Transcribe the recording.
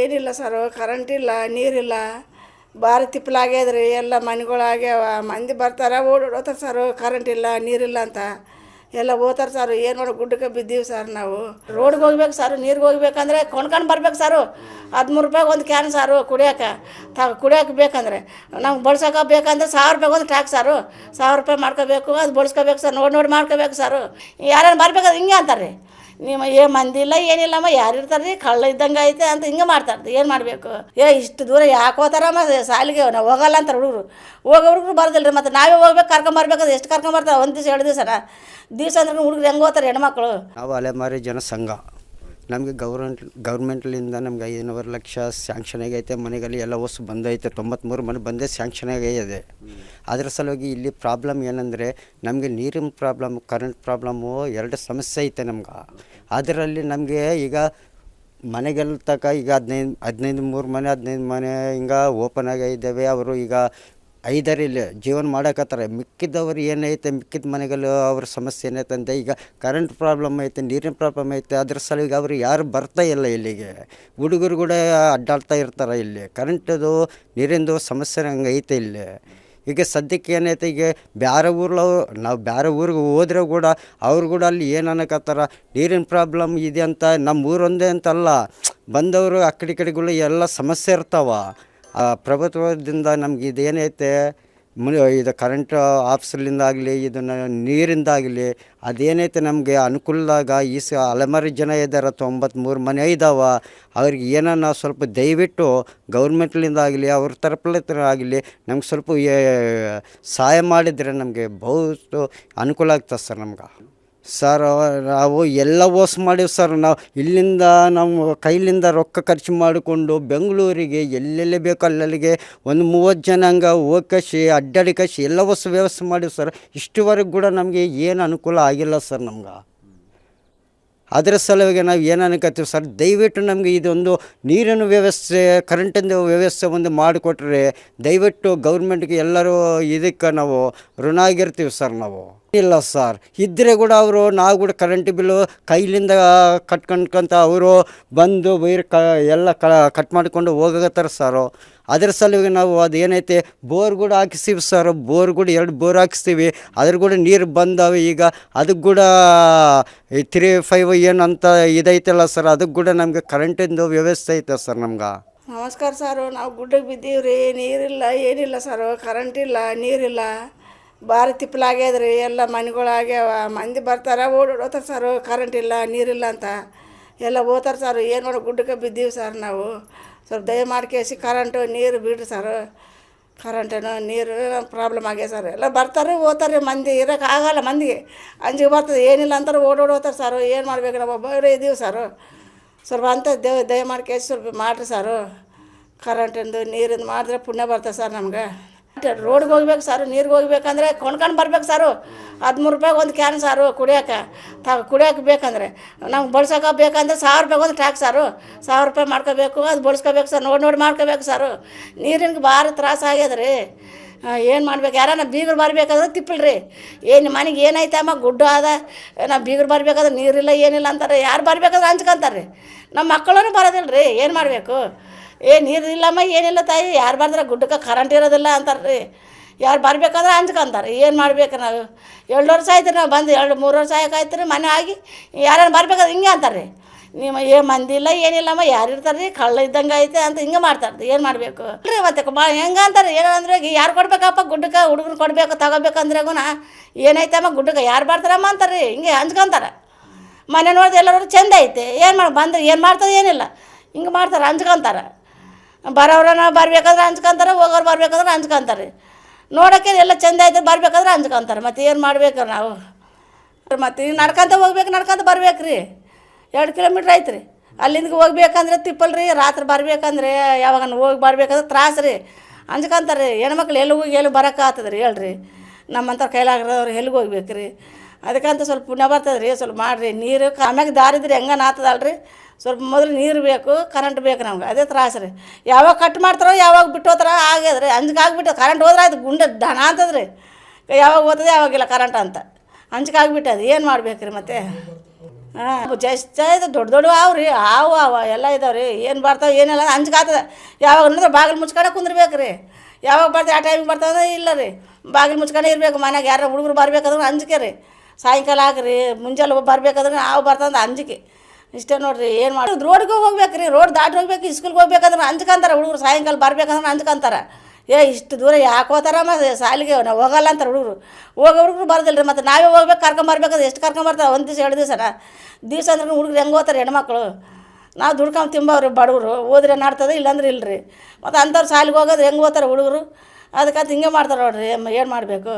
ಏನಿಲ್ಲ sir, current ಇಲ್ಲ, ನೀರಿಲ್ಲ, ಭಾರಿ ತಿಪ್ಪಲಾಗ್ಯದ್ರಿ. ಎಲ್ಲ ಮನೆಗಳಾಗ್ಯಾವ, ಮಂದಿ ಬರ್ತಾರೆ ಓಡಾಡ್ತಾರೆ ಸರ್, ಕರೆಂಟ್ ಇಲ್ಲ ನೀರಿಲ್ಲ ಅಂತ ಎಲ್ಲ ಹೋಗ್ತಾರೆ ಸರ್. ಏನು ಮಾಡೋ ಗುಡ್ಡಕ್ಕೆ ಬಿದ್ದೀವಿ ಸರ್ ನಾವು. ರೋಡ್ಗೆ ಹೋಗ್ಬೇಕು ಸರ್, ನೀರಿಗೆ ಹೋಗ್ಬೇಕಂದ್ರೆ ಕೊಂಡ್ಕೊಂಡು ಬರ್ಬೇಕು ಸರ್. 13 ರೂಪಾಯಿಗೆ ಒಂದು ಕ್ಯಾನ್ ಸಾರು ಕುಡಿಯೋಕೆ ಕುಡಿಯೋಕೆ ಬೇಕಂದ್ರೆ, ನಮ್ಗೆ ಬಳ್ಸೋಕೆ ಬೇಕಂದ್ರೆ 1000 ರೂಪಾಯಿ ಒಂದು ಟ್ಯಾಕ್ಸ್ ಸಾರು. 1000 ರೂಪಾಯಿ ಮಾಡ್ಕೋಬೇಕು, ಅದು ಬಳ್ಸ್ಕೋಬೇಕು ಸರ್. ನೋಡಿ ಮಾಡ್ಕೋಬೇಕು ಸರ್. ಯಾರು ಬರ್ಬೇಕಾದ್ರೆ ಹಿಂಗೆ ಅಂತಾರೆ, ನಿಮ್ಮ ಮಂದಿ ಇಲ್ಲ ಏನಿಲ್ಲಮ್ಮ, ಯಾರು ಇರ್ತಾರೆ ರೀ, ಕಳ್ಳ ಇದ್ದಂಗೆ ಐತೆ ಅಂತ ಹಿಂಗೆ ಮಾಡ್ತಾರೆ. ಏನು ಮಾಡಬೇಕು? ಇಷ್ಟು ದೂರ ಯಾಕೆ ಹೋಗ್ತಾರಮ್ಮ ಸಾಲಿಗೆ? ನಾವು ಹೋಗಲ್ಲ ಅಂತಾರೆ ಹುಡುಗರು. ಹುಡುಗರು ಬರೋದಿಲ್ಲ ರೀ, ಮತ್ತು ನಾವೇ ಹೋಗ್ಬೇಕು, ಕರ್ಕೊಂಬರ್ಬೇಕಾದ್ರೆ ಎಷ್ಟು ಕರ್ಕೊಂಬರ್ತಾರೆ? ಒಂದು ದಿವಸ 2 ದಿವಸ ಅಂದ್ರೆ ಹುಡುಗರು ಹೆಂಗೆ ಹೋಗ್ತಾರೆ ಹೆಣ್ಮಕ್ಳು? ನಾವು ಅಲೆಮಾರಿ ಜನ ಸಂಘ. ನಮಗೆ ಗೌರ್ಮೆಂಟ್ಲಿಂದ ನಮ್ಗೆ 5,500 ಲಕ್ಷ ಸ್ಯಾಂಕ್ಷನ್ ಆಗೈತೆ. ಮನೆಗಳಲ್ಲಿ ಎಲ್ಲ ವಸ್ತು ಬಂದೈತೆ. 93 ಮನೆ ಬಂದೇ ಸ್ಯಾಂಕ್ಷನ್ ಆಗಿದೆ. ಅದರ ಸಲುವಾಗಿ ಇಲ್ಲಿ ಪ್ರಾಬ್ಲಮ್ ಏನಂದರೆ, ನಮಗೆ ನೀರಿನ ಪ್ರಾಬ್ಲಮ್, ಕರೆಂಟ್ ಪ್ರಾಬ್ಲಮ್ಮು 2 ಸಮಸ್ಯೆ ಐತೆ ನಮ್ಗೆ. ಅದರಲ್ಲಿ ನಮಗೆ ಈಗ ಮನೆಗೆಲ್ಲ ತನಕ ಈಗ 15 ಮನೆ ಹಿಂಗೆ ಓಪನ್ ಆಗಿದ್ದಾವೆ. ಅವರು ಈಗ 5 ಜೀವನ ಮಾಡಕತ್ತಾರೆ. ಮಿಕ್ಕಿದವ್ರು ಏನೈತೆ, ಮಿಕ್ಕಿದ ಮನೆಗಳು ಅವ್ರ ಸಮಸ್ಯೆ ಏನೈತೆ ಅಂತ, ಈಗ ಕರೆಂಟ್ ಪ್ರಾಬ್ಲಮ್ ಐತೆ, ನೀರಿನ ಪ್ರಾಬ್ಲಮ್ ಐತೆ. ಅದ್ರ ಸಲುವಾಗಿ ಅವರು ಯಾರು ಬರ್ತಾ ಇಲ್ಲ ಇಲ್ಲಿಗೆ. ಹುಡುಗರು ಕೂಡ ಅಡ್ಡಾಡ್ತಾ ಇರ್ತಾರೆ. ಇಲ್ಲಿ ಕರೆಂಟದು ನೀರಿಂದು ಸಮಸ್ಯೆ ಹಂಗೆ ಐತೆ ಇಲ್ಲಿ. ಈಗ ಸದ್ಯಕ್ಕೆ ಏನೈತೆ, ಈಗ ನಾವು ಬೇರೆ ಊರಿಗೆ ಹೋದ್ರೆ ಕೂಡ ಅವ್ರು ಕೂಡ ಅಲ್ಲಿ ಏನು ಅನ್ನಕತ್ತಾರ, ನೀರಿನ ಪ್ರಾಬ್ಲಮ್ ಇದೆ ಅಂತ. ನಮ್ಮ ಊರೊಂದೇ ಅಂತಲ್ಲ, ಬಂದವರು ಆ ಕಡೆಗಳು ಎಲ್ಲ ಸಮಸ್ಯೆ ಇರ್ತಾವ. ಪ್ರಭುತ್ವದಿಂದ ನಮ್ಗೆ ಇದೇನೈತೆ, ಇದು ಕರೆಂಟ್ ಆಫೀಸಲ್ಲಿಂದಾಗಲಿ, ಇದನ್ನು ನೀರಿಂದಾಗಲಿ, ಅದೇನೈತೆ ನಮಗೆ ಅನುಕೂಲದಾಗ ಈ ಅಲೆಮಾರಿ ಜನ ಇದ್ದಾರೆ. 93 ಮನೆ ಇದ್ದಾವೆ. ಅವ್ರಿಗೆ ಏನೋ ಸ್ವಲ್ಪ ದಯವಿಟ್ಟು ಗೌರ್ಮೆಂಟ್ಲಿಂದಾಗಲಿ ಅವ್ರ ತರಫಲಿಂದಾಗಲಿ ನಮ್ಗೆ ಸ್ವಲ್ಪ ಸಹಾಯ ಮಾಡಿದರೆ ನಮಗೆ ಬಹುಷ್ಟು ಅನುಕೂಲ ಆಗ್ತದೆ ಸರ್. ನಮ್ಗೆ ಸರ್ ನಾವು ಎಲ್ಲ ಮೋಸ ಮಾಡೀವಿ ಸರ್. ನಾವು ಇಲ್ಲಿಂದ ನಾವು ಕೈಲಿಂದ ರೊಕ್ಕ ಖರ್ಚು ಮಾಡಿಕೊಂಡು ಬೆಂಗಳೂರಿಗೆ ಎಲ್ಲೆಲ್ಲಿ ಬೇಕು ಅಲ್ಲಲ್ಲಿಗೆ ಒಂದು 30 ಜನ ಹಂಗೆ ಹೋಗಿ ಅಡ್ಡಾಡಿ ಎಲ್ಲ ವ್ಯವಸ್ಥೆ ಮಾಡೀವಿ ಸರ್. ಇಷ್ಟುವರೆಗೂ ಕೂಡ ನಮಗೆ ಏನು ಅನುಕೂಲ ಆಗಿಲ್ಲ ಸರ್ ನಮ್ಗೆ. ಅದರ ಸಲುವಾಗಿ ನಾವು ಏನು ಅನ್ಕೋತೀವಿ ಸರ್, ದಯವಿಟ್ಟು ನಮಗೆ ಇದೊಂದು ನೀರಿನ ವ್ಯವಸ್ಥೆ, ಕರೆಂಟಿಂದು ವ್ಯವಸ್ಥೆ ಒಂದು ಮಾಡಿಕೊಟ್ರೆ ದಯವಿಟ್ಟು ಗೌರ್ಮೆಂಟ್ಗೆ ಎಲ್ಲರೂ ಇದಕ್ಕೆ ನಾವು ಋಣ ಆಗಿರ್ತೀವಿ ಸರ್. ನಾವು ಇಲ್ಲ ಸರ್, ಇದ್ದರೆ ಕೂಡ ನಾವು ಕೂಡ ಕರೆಂಟ್ ಬಿಲ್ಲು ಕೈಲಿಂದ ಕಟ್ಕೊಂಡ್ಕಂತ ಅವರು ಬಂದು ಎಲ್ಲ ಕಟ್ ಮಾಡಿಕೊಂಡು ಹೋಗತ್ತಾರೆ ಸರ್. ಅದರ ಸಲುವಾಗಿ ನಾವು ಅದೇನೈತೆ ಬೋರ್ ಕೂಡ ಹಾಕಿಸ್ತೀವಿ ಸರ್. ಬೋರ್ ಕೂಡ 2 ಬೋರ್ ಹಾಕಿಸ್ತೀವಿ. ಅದ್ರ ಕೂಡ ನೀರು ಬಂದಾವೆ. ಈಗ ಅದಕ್ಕೆ ಕೂಡ 3-5 ಏನಂತ ಇದೈತಲ್ಲ ಸರ್, ಅದಕ್ಕೆ ಕೂಡ ನಮಗೆ ಕರೆಂಟಿಂದು ವ್ಯವಸ್ಥೆ ಐತೆ ಸರ್ ನಮ್ಗೆ. ನಮಸ್ಕಾರ ಸರ್. ನಾವು ಗುಡ್ಡಕ್ಕೆ ಬಿದ್ದೀವಿ ರೀ. ನೀರಿಲ್ಲ ಏನಿಲ್ಲ ಸರ್, ಕರೆಂಟ್ ಇಲ್ಲ, ನೀರಿಲ್ಲ, ಭಾರಿ ತಿಪ್ಪಲಾಗ್ಯದ್ರಿ. ಎಲ್ಲ ಮನೆಗಳಾಗ್ಯಾವ, ಮಂದಿ ಬರ್ತಾರೆ ಓಡಾಡ್ತಾರೆ ಸರ್, ಕರೆಂಟ್ ಇಲ್ಲ ನೀರಿಲ್ಲ ಅಂತ ಎಲ್ಲ ಹೋಗ್ತಾರೆ ಸರ್. ಏನು ಮಾಡೋ ಗುಡ್ಡಕ್ಕೆ ಬಿದ್ದೀವಿ ಸರ್ ನಾವು. ಸ್ವಲ್ಪ ದಯಮಾಡಿ ಕರೆಂಟು ನೀರು ಬಿಡ್ರಿ ಸರ್. ಕರೆಂಟೇನು ನೀರು ಪ್ರಾಬ್ಲಮ್ ಆಗ್ಯದ ಸರ್. ಎಲ್ಲ ಬರ್ತಾರೆ ಹೋಗ್ತಾರೆ, ಮಂದಿ ಇರೋಕೆ ಆಗಲ್ಲ. ಮಂದಿಗೆ ಅಂಜಿಗೆ ಬರ್ತದೆ, ಏನಿಲ್ಲ ಅಂತಾರೆ ಓಡೋಡ್ತಾರೆ ಸರ್. ಏನು ಮಾಡ್ಬೇಕು? ನಾವು ಒಬ್ಬರೇ ಇದ್ದೀವಿ ಸರ್. ಸ್ವಲ್ಪ ಅಂತ ದಯಮಾಡಿ ಸ್ವಲ್ಪ ಮಾಡಿರಿ ಸರ್. ಕರೆಂಟಿಂದು ನೀರಿಂದು ಮಾಡಿದ್ರೆ ಪುಣ್ಯ ಬರ್ತದೆ ಸರ್ ನಮ್ಗೆ. ರೋಡ್ಗೆ ಹೋಗ್ಬೇಕು ಸರ್, ನೀರಿಗೆ ಹೋಗ್ಬೇಕಂದ್ರೆ ಕೊಂಡ್ಕೊಂಡು ಬರ್ಬೇಕು ಸರ್. 13 ರೂಪಾಯಿಗೆ ಒಂದು ಕ್ಯಾನ್ ಸಾರು ಕುಡಿಯೋಕೆ ಬೇಕಂದ್ರೆ, ನಮ್ಗೆ ಬಳ್ಸೋಕೆ ಬೇಕಂದ್ರೆ 1000 ರೂಪಾಯಿ ಒಂದು ಟ್ಯಾಕ್ಸ್ ಸಾರು. 1000 ರೂಪಾಯಿ ಮಾಡ್ಕೋಬೇಕು, ಅದು ಬಳ್ಸ್ಕೋಬೇಕು ಸರ್. ನೋಡಿ ಮಾಡ್ಕೋಬೇಕು ಸರ್. ನೀರಿನ ಭಾರಿ ತ್ರಾಸ ಆಗ್ಯದ್ರಿ. ಏನು ಮಾಡ್ಬೇಕು? ಯಾರನ್ನ ಬೀಗರು ಬರಬೇಕಾದ್ರೆ ತಿಪ್ಪಲ್ರಿ. ಏನು ಮನೆಗೆ ಏನೈತಮ್ಮ ಗುಡ್ಡ ಅದ, ನಾವು ಬೀಗರು ಬರಬೇಕಾದ್ರೆ ನೀರಿಲ್ಲ ಏನಿಲ್ಲ ಅಂತಾರೆ. ಯಾರು ಬರಬೇಕಾದ್ರೆ ಹಂಚ್ಕೊಂತಾರೆ ರೀ. ನಮ್ಮ ಮಕ್ಕಳೂ ಬರೋದಿಲ್ಲ ರೀ. ಏನು ಮಾಡಬೇಕು? ನೀರು ಇಲ್ಲಮ್ಮ ಏನಿಲ್ಲ ತಾಯಿ, ಯಾರು ಬರ್ತಾರೆ ಗುಡ್ಡಕ್ಕೆ ಕರೆಂಟ್ ಇರೋದಿಲ್ಲ ಅಂತಾರೆ ರೀ. ಯಾರು ಬರಬೇಕಾದ್ರೆ ಹಂಚ್ಕೊಂತಾರೆ. ಏನು ಮಾಡ್ಬೇಕು? ನಾವು 2 ವರ್ಷ ಆಯ್ತು ನಾವು ಬಂದು 2-3 ವರ್ಷ ಆಯ್ತು ರೀ ಮನೆ ಆಗಿ. ಯಾರು ಬರ್ಬೇಕಾದ್ರೆ ಹಿಂಗೆ ಅಂತಾರೆ ರೀ, ನಿಮ್ಮ ಮಂದಿ ಇಲ್ಲ ಏನಿಲ್ಲಮ್ಮ, ಯಾರು ಇರ್ತಾರೆ ರೀ, ಕಳ್ಳ ಇದ್ದಂಗೆ ಐತೆ ಅಂತ ಹಿಂಗೆ ಮಾಡ್ತಾರೆ. ಏನು ಮಾಡಬೇಕು ರೀ? ಮತ್ತೆ ಹೆಂಗೆ ಅಂತಾರೆ? ಏನಂದ್ರೆ ಯಾರು ಕೊಡ್ಬೇಕಪ್ಪ ಗುಡ್ಡಕ್ಕೆ? ಹುಡುಗರು ಕೊಡಬೇಕು ತಗೋಬೇಕಂದ್ರೆಗುನ ಏನೈತಮ್ಮ ಗುಡ್ಡಕ್ಕೆ ಯಾರು ಬರ್ತಾರಮ್ಮ ಅಂತಾರೆ ರೀ. ಹಿಂಗೆ ಹಂಚ್ಕೊಂತಾರೆ. ಮನೆ ನೋಡಿದ್ರೆ ಎಲ್ಲರೂ ಚೆಂದ ಐತೆ, ಏನು ಬಂದ್ರೆ ಏನು ಮಾಡ್ತಾರೆ? ಏನಿಲ್ಲ, ಹಿಂಗೆ ಮಾಡ್ತಾರೆ, ಹಂಚ್ಕೊಂತಾರೆ. ಬರೋರನ್ನ ಬರ್ಬೇಕಾದ್ರೆ ಹಂಚ್ಕೊಂತಾರೆ, ಹೋಗೋರು ಬರ್ಬೇಕಾದ್ರೆ ಹಂಚ್ಕೊಂತಾರೆ. ನೋಡೋಕ್ಕೆ ಎಲ್ಲ ಚೆಂದ ಐತೆ, ಬರ್ಬೇಕಾದ್ರೆ ಹಂಚ್ಕೊಂತಾರೆ. ಮತ್ತು ಏನು ಮಾಡ್ಬೇಕು ನಾವು? ಮತ್ತು ಈಗ ನಡ್ಕೊಂತ ಬರ್ಬೇಕು ರೀ. 2 ಕಿಲೋಮೀಟ್ರ್ ಐತೆ ರೀ. ಅಲ್ಲಿಂದ ಹೋಗ್ಬೇಕಂದ್ರೆ ತಿಪ್ಪಲ್ರಿ. ರಾತ್ರಿ ಬರ್ಬೇಕಂದ್ರೆ ಯಾವಾಗ ಹೋಗಿ ಬರ್ಬೇಕಂದ್ರೆ ತ್ರಾಸು ರೀ. ಹಂಚ್ಕೊಂತಾರೆ ರೀ. ಹೆಣ್ಮಕ್ಳು ಎಲ್ಲಿ ಹೋಗಿ ಎಲ್ಲಿ ಬರೋಕೆ ಆಗ್ತದೆ ರೀ ಹೇಳ್ರಿ? ನಮ್ಮಂಥ ಕೈಲಾಗ್ರದವ್ರು ಎಲ್ಲಿಗೆ ಹೋಗ್ಬೇಕು ರೀ? ಅದಕ್ಕಂತ ಸ್ವಲ್ಪ ಪುಣ್ಯ ಬರ್ತದೆ ರೀ. ಸ್ವಲ್ಪ ಮಾಡಿರಿ. ನೀರು ಆಮ್ಯಾಗ ದಾರಿದ್ರಿ ಹೆಂಗೆ ಆತದಲ್ರಿ. ಸ್ವಲ್ಪ ಮೊದಲು ನೀರು ಬೇಕು, ಕರೆಂಟ್ ಬೇಕು ನಮ್ಗೆ. ಅದೇ ತ್ರಾಸು ರೀ. ಯಾವಾಗ ಕಟ್ ಮಾಡ್ತಾರೋ ಯಾವಾಗ ಬಿಟ್ಟು ಹೋಗ್ತಾರೋ ಆಗ್ಯದ್ರಿ. ಅಂಜಿಕೆ ಆಗಿಬಿಟ್ಟು ಕರೆಂಟ್ ಹೋದ್ರೆ ಆಯ್ತು ಗುಂಡೆ ದನ ಅಂತದ್ರಿ. ಯಾವಾಗ ಹೋಗ್ತದೆ ಯಾವಾಗಿಲ್ಲ ಕರೆಂಟ್ ಅಂತ ಅಂಜಿಕೆ ಆಗಿಬಿಟ್ಟದು. ಏನು ಮಾಡ್ಬೇಕು ರೀ ಮತ್ತೆ? ಹಾಂ ಜಾಸ್ತಿ ಆಯ್ತು ದೊಡ್ಡ ದೊಡ್ಡ ಅವ್ರಿ ಅವ ಎಲ್ಲ ಇದಾವೆ ರೀ ಏನು ಬರ್ತಾವೆ ಏನಿಲ್ಲ ಅಂಜಿಕೆ ಆಗ್ತದೆ. ಯಾವಾಗ ಅಂದ್ರೆ ಬಾಗಿಲು ಮುಚ್ಕೊಂಡೆ ಕುಂದ್ರಬೇಕು ರೀ. ಯಾವಾಗ ಬರ್ತೀವಿ ಆ ಟೈಮಿಗೆ ಬರ್ತಾವೆ ಇಲ್ಲ ರೀ, ಬಾಗಿಲು ಮುಚ್ಕೊಂಡೆ ಇರಬೇಕು. ಮನೆಗೆ ಯಾರು ಹುಡುಗರು ಬರ್ಬೇಕಾದ್ರೆ ಅಂಜಿಕೆ ರೀ. ಸಾಯಂಕಾಲ ಹಾಕ್ರಿ ಮುಂಜಾನೆ ಬರ್ಬೇಕಾದ್ರೆ ನಾವು ಬರ್ತಂದು ಅಂಜಿಕೆ. ಇಷ್ಟೇ ನೋಡಿರಿ ಏನು ಮಾಡೋದು. ರೋಡ್ಗೆ ಹೋಗ್ಬೇಕು ರೀ, ರೋಡ್ ದಾಟಿ ಹೋಗ್ಬೇಕು. ಸ್ಕೂಲ್ಗೆ ಹೋಗ್ಬೇಕಂದ್ರೆ ಅಂಜ್ಕೊಂತಾರೆ ಹುಡುಗರು. ಸಾಯಂಕಾಲ ಬರ್ಬೇಕಂದ್ರೆ ಅಂಜ್ಕೊಂತಾರೆ. ಇಷ್ಟು ದೂರ ಯಾಕೆ ಹೋಗ್ತಾರ ಮತ್ತೆ ಸಾಲಿಗೆ ನಾವು ಹೋಗಲ್ಲ ಅಂತಾರೆ ಹುಡುಗರು. ಹೋಗೋ ಹುಡುಗರು ಬರೋದಿಲ್ಲ ರೀ. ಮತ್ತು ನಾವೇ ಹೋಗ್ಬೇಕು ಕರ್ಕೊಂಬರ್ಬೇಕಾದ್ರೆ ಎಷ್ಟು ಕರ್ಕೊಂಬರ್ತಾವೆ ಒಂದು ದಿವಸ 2 ದಿವಸ ಅಂದ್ರೆ ಹುಡುಗರು ಹೆಂಗೆ ಹೋಗ್ತಾರೆ ಹೆಣ್ಮಕ್ಳು. ನಾವು ದುಡ್ಕೊಂಡು ತಿಂಬವ್ರಿ ಬಡವರು. ಹೋದ್ರೆ ನಾಡ್ತದೆ ಇಲ್ಲಾಂದ್ರೆ ಇಲ್ಲ ರೀ. ಮತ್ತು ಅಂಥವ್ರು ಸಾಲಿಗೆ ಹೋಗೋದು ಹೆಂಗೆ ಹೋಗ್ತಾರೆ ಹುಡುಗರು. ಅದಕ್ಕಂತ ಹಿಂಗೆ ಮಾಡ್ತಾರೆ ನೋಡಿರಿ, ಏನು ಮಾಡಬೇಕು.